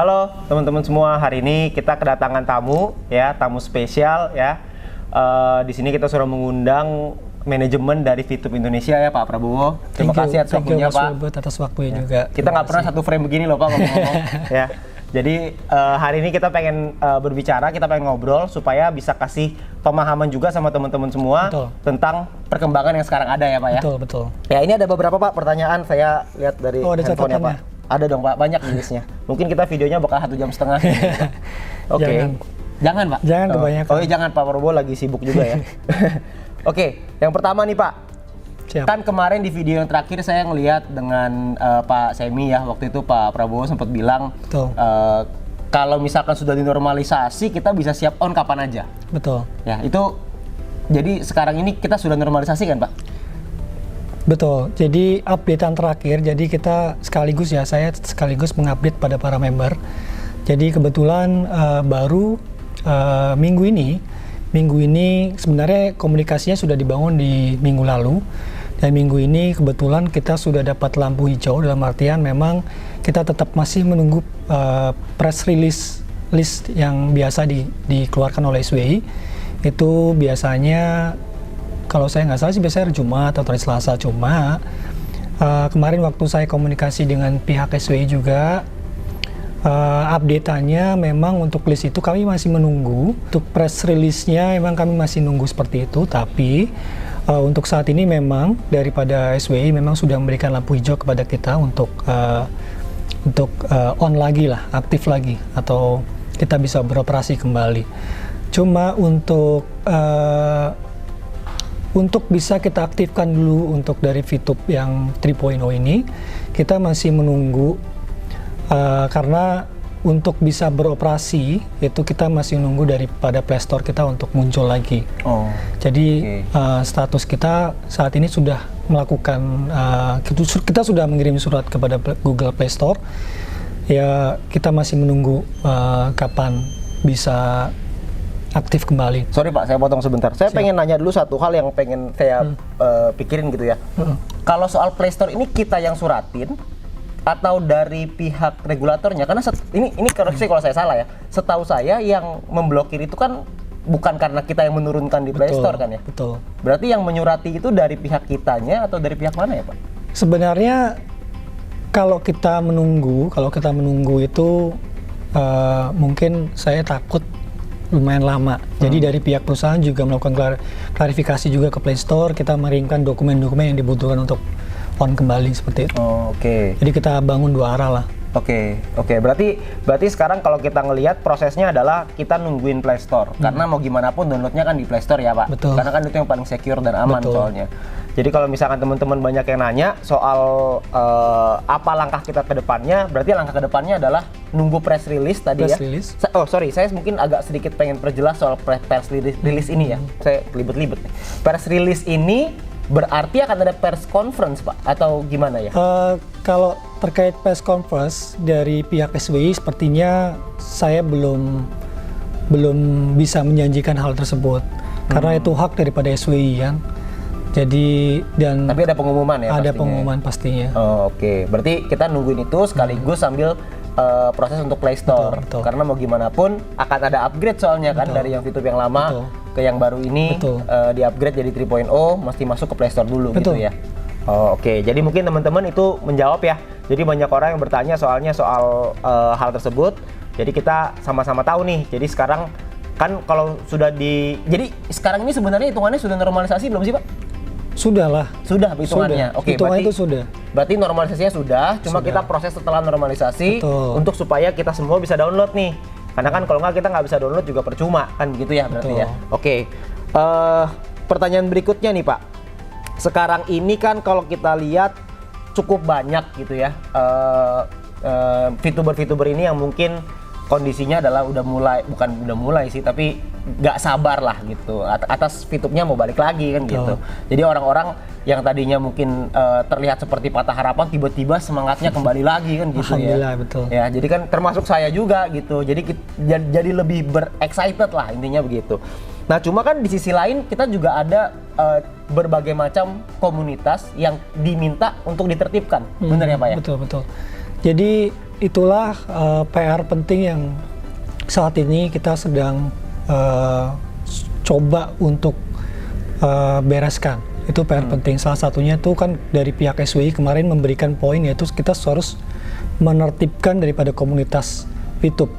Halo teman-teman semua, hari ini kita kedatangan tamu ya, tamu spesial ya. Di sini kita sudah mengundang manajemen dari VTube Indonesia ya Pak Prabowo. Terima kasih atas waktunya Pak. Atas waktunya juga. Kita nggak pernah satu frame begini loh Pak ngomong-ngomong ya. Jadi hari ini kita pengen berbicara, kita pengen ngobrol supaya bisa kasih pemahaman juga sama teman-teman semua tentang perkembangan yang sekarang ada ya Pak ya. Betul. Ya ini ada beberapa Pak pertanyaan saya lihat dari handphone ya Pak. Ada dong Pak, banyak listnya. Mungkin kita videonya bakal 1,5 jam. Oke. Jangan Pak? Jangan kebanyakan. Oh iya jangan, Pak Prabowo lagi sibuk juga ya. Oke, yang pertama nih Pak. Siap. Kan kemarin di video yang terakhir saya ngelihat dengan Pak Semi ya, waktu itu Pak Prabowo sempat bilang kalau misalkan sudah dinormalisasi kita bisa siap on kapan aja. Betul. Ya, itu jadi sekarang ini kita sudah normalisasi kan Pak? Betul, jadi updatean terakhir, jadi kita saya sekaligus mengupdate pada para member. Jadi kebetulan baru minggu ini sebenarnya komunikasinya sudah dibangun di minggu lalu. Dan minggu ini kebetulan kita sudah dapat lampu hijau, dalam artian memang kita tetap masih menunggu press release list yang biasa dikeluarkan oleh SWI. Itu biasanya kalau saya nggak salah sih biasanya hari Jumat atau hari Selasa. Cuma kemarin waktu saya komunikasi dengan pihak SWI juga, update-nya memang untuk list itu kami masih menunggu. Untuk press release-nya memang kami masih nunggu seperti itu. Tapi untuk saat ini memang daripada SWI memang sudah memberikan lampu hijau kepada kita untuk on lagi lah, aktif lagi, atau kita bisa beroperasi kembali. Cuma untuk bisa kita aktifkan dulu untuk dari VTube yang 3.0 ini, kita masih menunggu karena untuk bisa beroperasi itu kita masih menunggu daripada Play Store kita untuk muncul lagi. Jadi status kita saat ini sudah melakukan, kita sudah mengirim surat kepada Google Play Store. Ya kita masih menunggu kapan bisa aktif kembali. Sorry Pak, saya potong sebentar. Saya pengen nanya dulu satu hal yang pengen saya pikirin gitu ya. Kalau soal Play Store ini kita yang suratin atau dari pihak regulatornya? Karena ini koreksi kalau saya salah ya. Setahu saya yang memblokir itu kan bukan karena kita yang menurunkan di Play Store kan ya? Betul. Berarti yang menyurati itu dari pihak kitanya atau dari pihak mana ya Pak? Sebenarnya kalau kita menunggu itu mungkin saya takut lumayan lama. Jadi dari pihak perusahaan juga melakukan klarifikasi juga ke Play Store, kita mengirimkan dokumen-dokumen yang dibutuhkan untuk on kembali seperti itu. Jadi kita bangun dua arah lah. Oke. Berarti sekarang kalau kita ngelihat prosesnya adalah kita nungguin Play Store. Karena mau gimana pun downloadnya kan di Play Store ya Pak. Betul. Karena kan itu yang paling secure dan aman soalnya. Jadi kalau misalkan teman-teman banyak yang nanya soal apa langkah kita ke depannya, berarti langkah ke depannya adalah nunggu press release tadi ya. Saya mungkin agak sedikit pengen perjelas soal press release ini ya. Saya libet-libet nih. Press release ini berarti akan ada press conference Pak atau gimana ya? Kalau terkait press conference dari pihak SWI sepertinya saya belum bisa menjanjikan hal tersebut karena itu hak daripada SWI kan. Jadi tapi ada pengumuman ya? Ada pengumuman pastinya. Berarti kita nungguin itu sekaligus sambil proses untuk Play Store. Betul. Karena mau gimana pun akan ada upgrade soalnya kan dari yang VTube yang lama ke yang baru ini di upgrade jadi 3.0 mesti masuk ke Play Store dulu gitu ya. Jadi mungkin teman-teman itu menjawab ya. Jadi banyak orang yang bertanya soal hal tersebut. Jadi kita sama-sama tahu nih. Jadi sekarang kan kalau jadi sekarang ini sebenarnya hitungannya sudah normalisasi belum sih Pak? Sudah hitungannya. Hitungan itu sudah. Berarti normalisasinya sudah, cuma kita proses setelah normalisasi untuk supaya kita semua bisa download nih. Karena kan kalau nggak kita nggak bisa download juga percuma kan begitu ya berarti ya. Pertanyaan berikutnya nih Pak. Sekarang ini kan kalau kita lihat cukup banyak gitu ya VTuber ini yang mungkin kondisinya adalah bukan udah mulai sih, tapi nggak sabar lah gitu atas VTube-nya mau balik lagi kan gitu. Jadi orang-orang yang tadinya mungkin terlihat seperti patah harapan tiba-tiba semangatnya kembali lagi kan gitu ya. Betul. Ya, jadi kan termasuk saya juga gitu. Jadi lebih excited lah intinya begitu. Nah, cuma kan di sisi lain kita juga ada berbagai macam komunitas yang diminta untuk ditertibkan. Benar ya Pak ya? Betul. Jadi itulah PR penting yang saat ini kita sedang coba untuk bereskan. Itu PR penting. Salah satunya itu kan dari pihak SWI kemarin memberikan poin, yaitu kita harus menertibkan daripada komunitas VTube.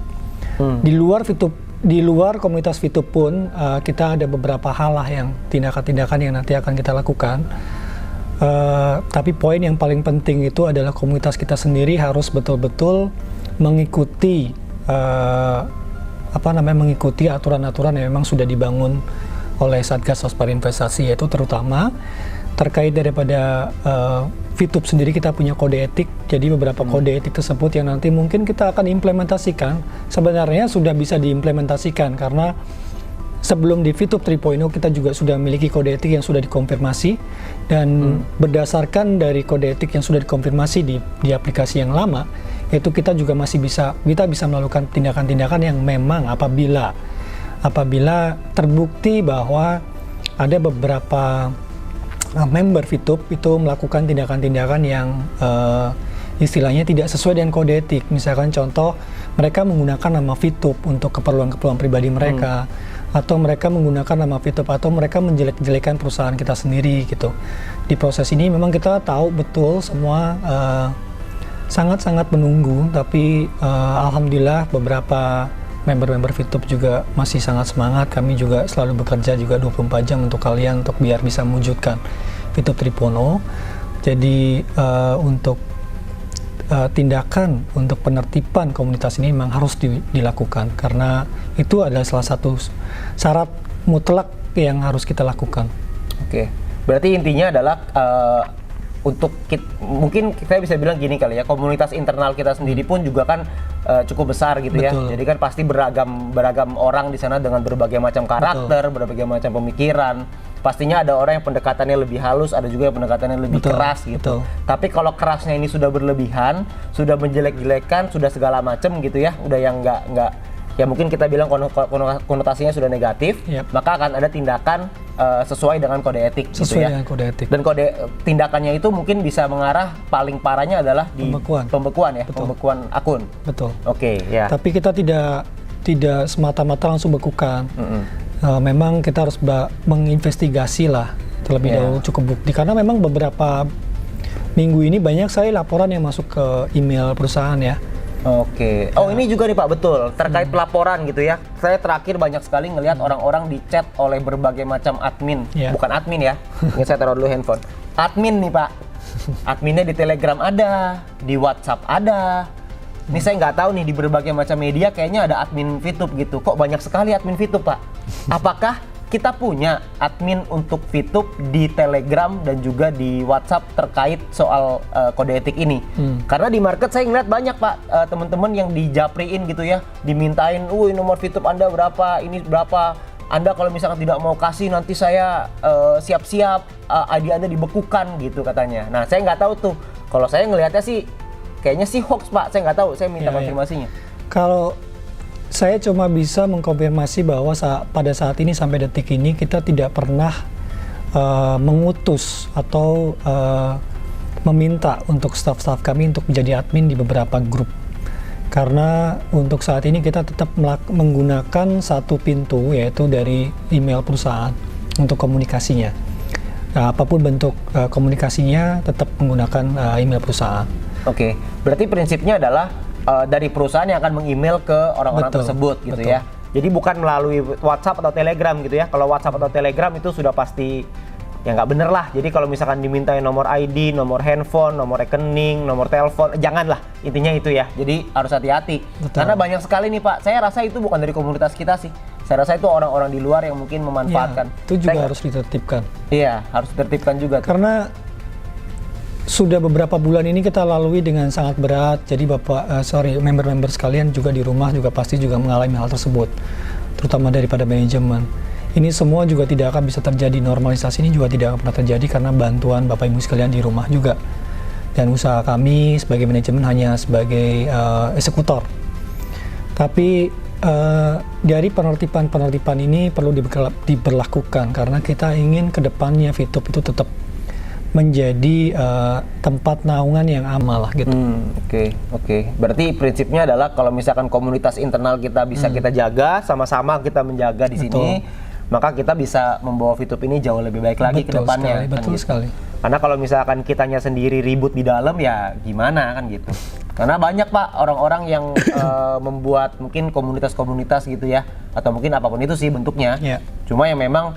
Di luar komunitas VTube pun kita ada beberapa hal lah yang tindakan-tindakan yang nanti akan kita lakukan. Tapi poin yang paling penting itu adalah komunitas kita sendiri harus betul-betul mengikuti mengikuti aturan-aturan yang memang sudah dibangun oleh Satgas Waspada Investasi, yaitu terutama terkait daripada VTube sendiri kita punya kode etik. Jadi beberapa kode etik tersebut yang nanti mungkin kita akan implementasikan, sebenarnya sudah bisa diimplementasikan karena sebelum di VTube 3.0 kita juga sudah memiliki kode etik yang sudah dikonfirmasi, dan berdasarkan dari kode etik yang sudah dikonfirmasi di aplikasi yang lama, itu kita juga masih bisa melakukan tindakan-tindakan yang memang apabila terbukti bahwa ada beberapa member VTube itu melakukan tindakan-tindakan yang istilahnya tidak sesuai dengan kode etik. Misalkan contoh, mereka menggunakan nama VTube untuk keperluan-keperluan pribadi mereka, atau mereka menggunakan nama VTube, atau mereka menjelek-jelekan perusahaan kita sendiri gitu. Di proses ini memang kita tahu betul semua sangat-sangat menunggu, tapi alhamdulillah beberapa member-member VTube juga masih sangat semangat. Kami juga selalu bekerja juga 24 jam untuk kalian, untuk biar bisa mewujudkan VTube 3.0. Jadi untuk tindakan untuk penertiban komunitas ini memang harus dilakukan, karena itu adalah salah satu syarat mutlak yang harus kita lakukan. Oke, berarti intinya adalah mungkin kita bisa bilang gini kali ya, komunitas internal kita sendiri pun juga kan cukup besar gitu. Betul. Ya. Jadi kan pasti beragam orang di sana dengan berbagai macam karakter, berbagai macam pemikiran. Pastinya ada orang yang pendekatannya lebih halus, ada juga yang pendekatannya lebih keras gitu. Tapi kalau kerasnya ini sudah berlebihan, sudah menjelek-jelekan, sudah segala macam gitu ya, udah yang nggak ya mungkin kita bilang konotasinya sudah negatif, maka akan ada tindakan sesuai dengan kode etik gitu ya. Dengan kode etik. Dan kode tindakannya itu mungkin bisa mengarah, paling parahnya adalah di pembekuan ya, pembekuan akun. Betul. Oke, ya. Tapi kita tidak semata-mata langsung bekukan. Memang kita harus menginvestigasi lah terlebih dahulu, cukup bukti, karena memang beberapa minggu ini banyak sekali laporan yang masuk ke email perusahaan ya. Oke. Oh, ini juga nih Pak, betul. Terkait pelaporan gitu ya. Saya terakhir banyak sekali ngelihat orang-orang di-chat oleh berbagai macam admin. Bukan admin ya. Ini saya taruh dulu handphone. Admin nih Pak. Adminnya di Telegram ada, di WhatsApp ada. Ini saya nggak tahu nih, di berbagai macam media kayaknya ada admin VTube gitu. Kok banyak sekali admin VTube Pak? Apakah kita punya admin untuk VTube di Telegram dan juga di WhatsApp terkait soal kode etik ini? Karena di market saya ngeliat banyak Pak, teman-teman yang dijapriin gitu ya, dimintain, nomor VTube Anda berapa, ini berapa, Anda kalau misalkan tidak mau kasih nanti saya siap-siap ID Anda dibekukan gitu katanya. Nah saya nggak tahu tuh, kalau saya ngelihatnya sih kayaknya sih hoax Pak, saya nggak tahu, saya minta konfirmasinya. Kalau saya cuma bisa mengkonfirmasi bahwa pada saat ini sampai detik ini kita tidak pernah mengutus atau meminta untuk staf-staf kami untuk menjadi admin di beberapa grup. Karena untuk saat ini kita tetap menggunakan satu pintu, yaitu dari email perusahaan untuk komunikasinya. Nah, apapun bentuk komunikasinya tetap menggunakan email perusahaan. Oke, berarti prinsipnya adalah dari perusahaan yang akan meng-email ke orang-orang tersebut gitu ya. Jadi bukan melalui WhatsApp atau Telegram gitu ya. Kalau WhatsApp atau Telegram itu sudah pasti ya nggak bener lah. Jadi kalau misalkan dimintain nomor ID, nomor handphone, nomor rekening, nomor telepon, janganlah. Intinya itu ya. Jadi harus hati-hati. Karena banyak sekali nih Pak, saya rasa itu bukan dari komunitas kita sih. Saya rasa itu orang-orang di luar yang mungkin memanfaatkan. Ya, itu juga harus ditertibkan. Iya, harus ditertibkan juga. Karena sudah beberapa bulan ini kita lalui dengan sangat berat. Jadi member-member sekalian juga di rumah juga pasti juga mengalami hal tersebut, terutama daripada manajemen. Ini semua juga tidak akan bisa terjadi, normalisasi ini juga tidak akan pernah terjadi karena bantuan Bapak Ibu sekalian di rumah juga. Dan usaha kami sebagai manajemen hanya sebagai eksekutor. Tapi dari penertiban ini perlu diberlakukan karena kita ingin kedepannya VTube itu tetap menjadi tempat naungan yang aman lah gitu. Oke. Berarti prinsipnya adalah kalau misalkan komunitas internal kita bisa kita jaga, sama-sama kita menjaga di sini, maka kita bisa membawa Fitup ini jauh lebih baik lagi ke depannya. Betul sekali. Karena kalau misalkan kitanya sendiri ribut di dalam ya gimana kan gitu. Karena banyak Pak orang-orang yang membuat mungkin komunitas-komunitas gitu ya, atau mungkin apapun itu sih bentuknya. Cuma yang memang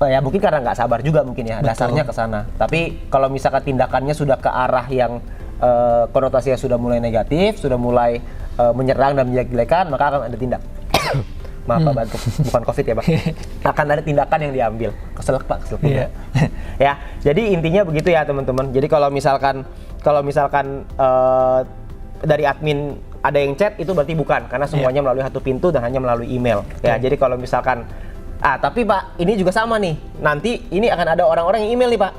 ya mungkin karena nggak sabar juga mungkin ya, dasarnya ke sana. Tapi kalau misalkan tindakannya sudah ke arah yang konotasinya sudah mulai negatif, sudah mulai menyerang dan menjelek-jelekan, maka akan ada tindak. Maaf Pak, batuk. Bukan COVID ya Pak. Akan ada tindakan yang diambil. Keselak Pak, keselak juga. Ya, jadi intinya begitu ya teman-teman. Jadi kalau misalkan dari admin ada yang chat, itu berarti bukan, karena semuanya melalui satu pintu dan hanya melalui email. Ya, jadi kalau misalkan tapi Pak, ini juga sama nih. Nanti ini akan ada orang-orang yang email nih Pak.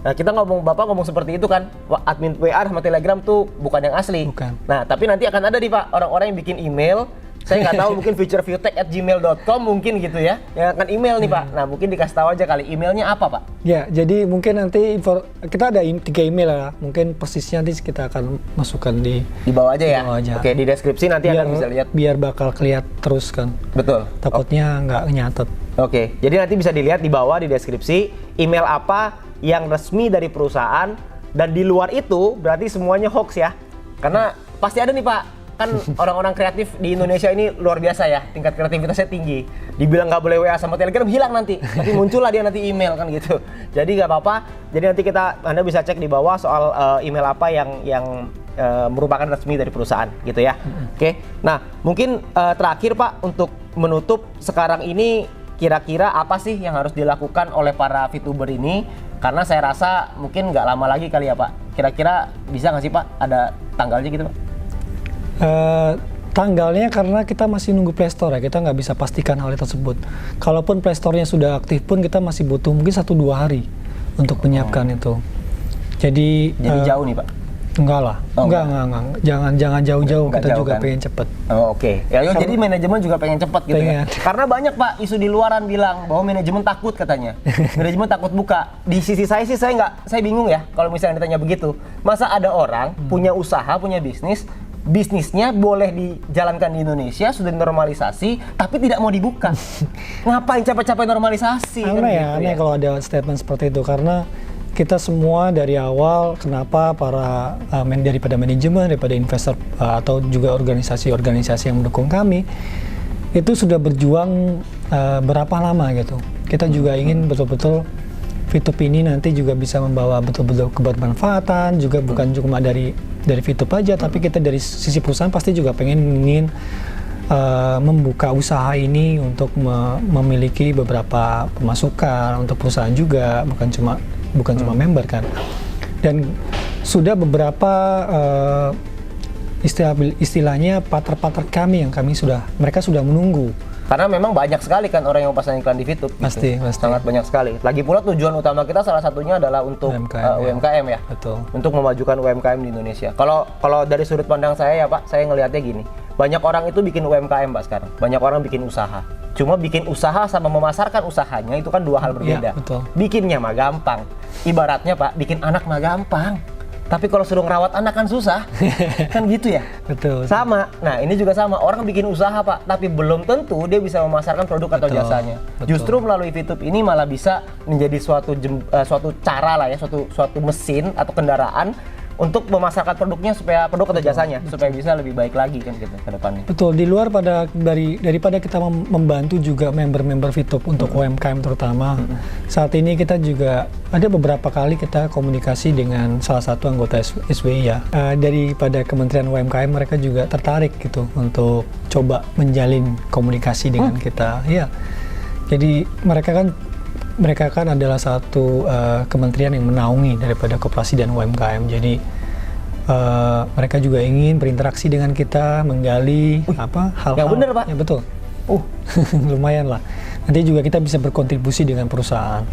Nah, kita Bapak ngomong seperti itu kan, admin WA sama Telegram tuh bukan yang asli. Nah, tapi nanti akan ada nih Pak, orang-orang yang bikin email. Saya nggak tahu, mungkin futureviewtech@gmail.com mungkin gitu ya, yang akan email nih Pak. Nah, mungkin dikasih tahu aja kali emailnya apa Pak? Ya, jadi mungkin nanti kita ada 3 email lah. Mungkin persisnya nanti kita akan masukkan di bawah aja ya. Oke, di deskripsi nanti akan bisa lihat. Biar bakal kelihatan terus kan. Betul. Takutnya nggak nyatet. Oke, jadi nanti bisa dilihat di bawah di deskripsi email apa yang resmi dari perusahaan, dan di luar itu berarti semuanya hoax ya. Karena pasti ada nih Pak. Kan orang-orang kreatif di Indonesia ini luar biasa ya, tingkat kreativitasnya tinggi. Dibilang nggak boleh WA sama Telegram, hilang nanti. Tapi muncullah dia nanti email kan gitu. Jadi nggak apa-apa. Jadi nanti Anda bisa cek di bawah soal email apa yang merupakan resmi dari perusahaan gitu ya. Oke. Nah, mungkin terakhir Pak, untuk menutup sekarang ini, kira-kira apa sih yang harus dilakukan oleh para VTuber ini? Karena saya rasa mungkin nggak lama lagi kali ya Pak. Kira-kira bisa nggak sih Pak ada tanggalnya gitu Pak? Tanggalnya karena kita masih nunggu Play Store ya, kita nggak bisa pastikan hal tersebut. Kalaupun Play Store-nya sudah aktif pun kita masih butuh mungkin 1-2 hari untuk menyiapkan itu. Jadi jauh nih Pak? Enggak lah, enggak. Jangan jauh-jauh, kita jauh, juga kan? Pengen cepet. Oke. Ya, jadi manajemen juga pengen cepet gitu ya. Karena banyak Pak isu di luaran bilang bahwa manajemen takut katanya. Manajemen takut buka. Di sisi saya sih saya bingung ya kalau misalnya ditanya begitu. Masa ada orang punya usaha, punya bisnisnya boleh dijalankan di Indonesia, sudah dinormalisasi, tapi tidak mau dibuka. Ngapain capek-capek normalisasi? Aneh kalau ada statement seperti itu, karena kita semua dari awal, kenapa daripada manajemen, daripada investor atau juga organisasi-organisasi yang mendukung kami, itu sudah berjuang berapa lama gitu. Kita juga ingin betul-betul Fitup ini nanti juga bisa membawa betul-betul kebermanfaatan, juga bukan cuma dari Fitup aja, tapi kita dari sisi perusahaan pasti juga ingin membuka usaha ini untuk memiliki beberapa pemasukan untuk perusahaan juga, bukan cuma member kan. Dan sudah beberapa istilahnya partner kami yang mereka sudah menunggu. Karena memang banyak sekali kan orang yang pasang iklan di Fitup. Pasti. Sangat banyak sekali. Lagi pula tujuan utama kita salah satunya adalah untuk UMKM ya. Betul. Untuk memajukan UMKM di Indonesia. Kalau dari sudut pandang saya ya Pak, saya ngelihatnya gini. Banyak orang itu bikin UMKM Pak sekarang. Banyak orang bikin usaha. Cuma bikin usaha sama memasarkan usahanya itu kan dua hal berbeda. Ya, betul. Bikinnya mah gampang. Ibaratnya Pak, bikin anak mah gampang. Tapi kalau suruh ngerawat anak kan susah, kan gitu ya? Betul. Sama, nah ini juga sama, orang bikin usaha Pak, tapi belum tentu dia bisa memasarkan produk atau jasanya. Justru melalui Fitup ini malah bisa menjadi suatu cara lah ya, suatu mesin atau kendaraan untuk memasarkan produknya supaya produk atau jasanya supaya bisa lebih baik lagi kan gitu ke depannya. Betul, di luar daripada kita membantu juga member-member Fitup untuk UMKM terutama. Saat ini kita juga ada beberapa kali kita komunikasi dengan salah satu anggota SWI ya. Daripada Kementerian UMKM mereka juga tertarik gitu untuk coba menjalin komunikasi dengan kita. Ya. Jadi mereka kan adalah satu kementerian yang menaungi daripada koperasi dan UMKM. Jadi mereka juga ingin berinteraksi dengan kita, menggali hal-hal. Yang benar Pak. Ya betul. Lumayan lah. Nanti juga kita bisa berkontribusi dengan perusahaan.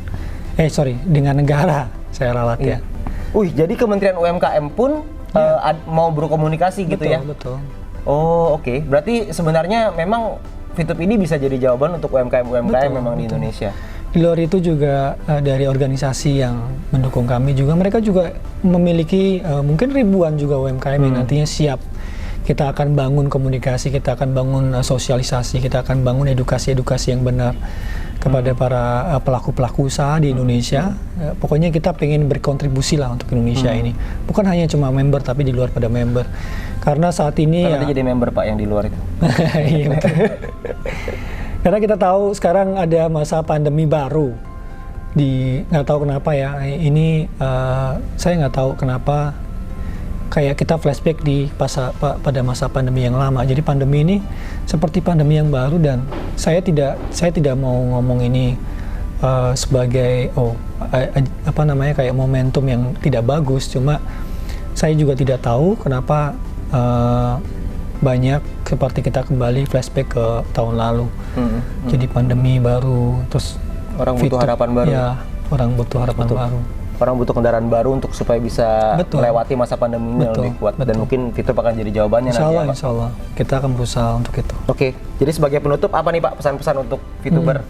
Dengan negara. Saya ralat ya. Jadi Kementerian UMKM pun mau berkomunikasi gitu ya? Betul. Oh oke. Berarti sebenarnya memang Fitup ini bisa jadi jawaban untuk UMKM memang di Indonesia. di luar itu juga dari organisasi yang mendukung kami juga, mereka juga memiliki mungkin ribuan juga UMKM yang nantinya siap. Kita akan bangun komunikasi, kita akan bangun sosialisasi, kita akan bangun edukasi-edukasi yang benar kepada para pelaku-pelaku usaha di Indonesia. Pokoknya kita pengen berkontribusi lah untuk Indonesia ini. Bukan hanya cuma member, tapi di luar pada member. Karena saat ini Karena jadi member Pak yang di luar itu. Iya, betul. Karena kita tahu sekarang ada masa pandemi baru, nggak tahu kenapa ya, ini saya nggak tahu kenapa kayak kita flashback pada masa pandemi yang lama. Jadi pandemi ini seperti pandemi yang baru, dan saya tidak mau ngomong ini sebagai kayak momentum yang tidak bagus. Cuma saya juga tidak tahu kenapa banyak seperti kita kembali flashback ke tahun lalu. Jadi pandemi baru, terus orang butuh harapan baru. Ya, orang butuh harapan baru. Orang butuh kendaraan baru untuk supaya bisa melewati masa pandemi ini lebih kuat. Dan mungkin Fitur akan jadi jawabannya nanti ya, Pak. Insya Allah, kita akan berusaha untuk itu. Oke, jadi sebagai penutup apa nih Pak pesan-pesan untuk VTuber?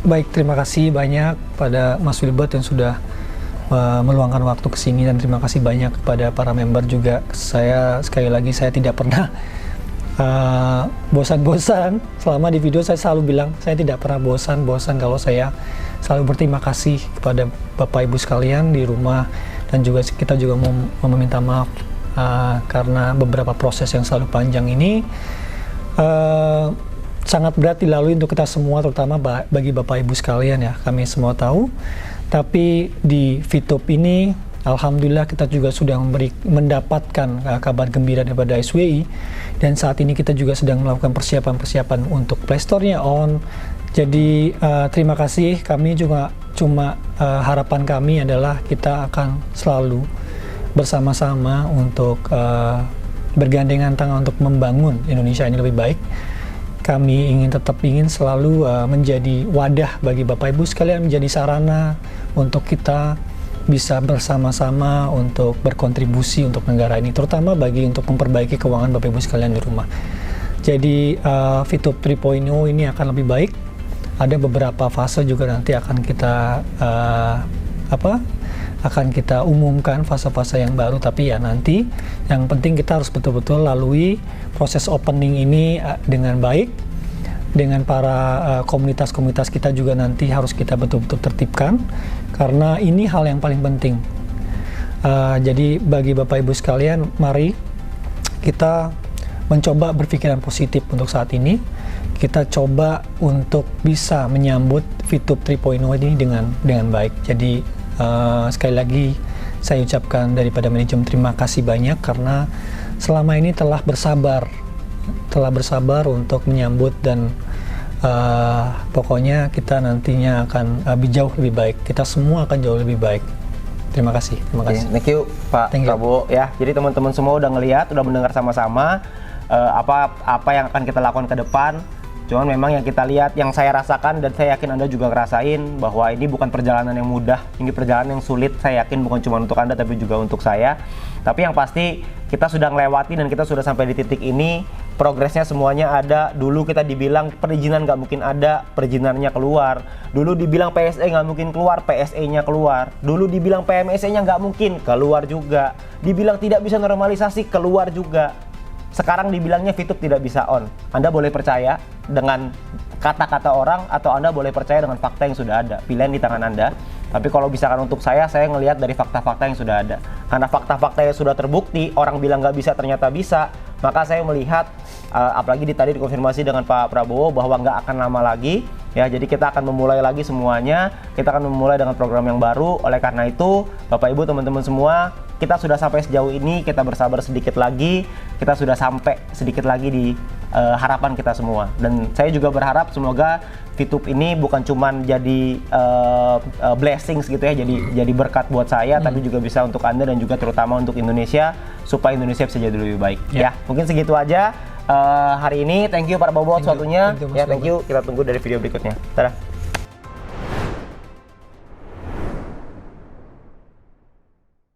Baik, terima kasih banyak pada Mas Wilbert yang sudah meluangkan waktu ke sini, dan terima kasih banyak kepada para member juga. Saya sekali lagi saya tidak pernah bosan-bosan selama di video. Saya selalu bilang saya tidak pernah bosan kalau saya selalu berterima kasih kepada Bapak Ibu sekalian di rumah, dan juga kita juga mau meminta maaf karena beberapa proses yang selalu panjang ini sangat berat dilalui untuk kita semua, terutama bagi Bapak Ibu sekalian ya, kami semua tahu. Tapi di VTube ini, alhamdulillah kita juga sudah mendapatkan kabar gembira daripada SWI, dan saat ini kita juga sedang melakukan persiapan untuk Play Store-nya on. Jadi terima kasih, kami juga harapan kami adalah kita akan selalu bersama-sama untuk bergandengan tangan untuk membangun Indonesia ini lebih baik. Kami tetap ingin selalu menjadi wadah bagi Bapak Ibu sekalian, menjadi sarana untuk kita bisa bersama-sama untuk berkontribusi untuk negara ini, terutama untuk memperbaiki keuangan Bapak Ibu sekalian di rumah. Jadi VTube 3.0 ini akan lebih baik. Ada beberapa fase juga nanti akan kita umumkan fase-fase yang baru, tapi ya nanti yang penting kita harus betul-betul lalui proses opening ini dengan baik, dengan para komunitas-komunitas kita juga nanti harus kita betul-betul tertibkan, karena ini hal yang paling penting. Jadi bagi Bapak Ibu sekalian, mari kita mencoba berpikiran positif untuk saat ini. Kita coba untuk bisa menyambut VTube 3.0 ini dengan baik. Jadi sekali lagi saya ucapkan daripada manajemen terima kasih banyak, karena selama ini telah bersabar untuk menyambut, dan pokoknya kita nantinya akan jauh lebih baik. Kita semua akan jauh lebih baik. Terima kasih. Thank you Pak Prabowo ya. Jadi teman-teman semua udah ngelihat, udah mendengar sama-sama apa yang akan kita lakukan ke depan. Cuman memang yang kita lihat, yang saya rasakan, dan saya yakin Anda juga ngerasain bahwa ini bukan perjalanan yang mudah, ini perjalanan yang sulit. Saya yakin bukan cuma untuk Anda, tapi juga untuk saya. Tapi yang pasti kita sudah melewati dan kita sudah sampai di titik ini. Progresnya semuanya ada. Dulu kita dibilang perizinan nggak mungkin ada, perizinannya keluar. Dulu dibilang PSE nggak mungkin keluar, PSE-nya keluar. Dulu dibilang PMSE-nya nggak mungkin, keluar juga. Dibilang tidak bisa normalisasi, keluar juga. Sekarang dibilangnya VTube tidak bisa on. Anda boleh percaya dengan kata-kata orang, atau Anda boleh percaya dengan fakta yang sudah ada. Pilihan di tangan Anda. Tapi kalau misalkan untuk saya ngelihat dari fakta-fakta yang sudah ada. Karena fakta-fakta yang sudah terbukti, orang bilang nggak bisa, ternyata bisa. Maka saya melihat, apalagi tadi dikonfirmasi dengan Pak Prabowo bahwa nggak akan lama lagi. Ya, jadi kita akan memulai lagi semuanya. Kita akan memulai dengan program yang baru. Oleh karena itu, Bapak Ibu, teman-teman semua, kita sudah sampai sejauh ini. Kita bersabar sedikit lagi. Kita sudah sampai sedikit lagi di harapan kita semua. Dan saya juga berharap semoga VTube ini bukan cuman jadi blessings gitu ya, jadi berkat buat saya, tapi juga bisa untuk Anda dan juga terutama untuk Indonesia, supaya Indonesia bisa jadi lebih baik. Ya, mungkin segitu aja hari ini. Thank you Pak Prabowo atas waktunya. Thank you. Kita tunggu dari video berikutnya. Dadah.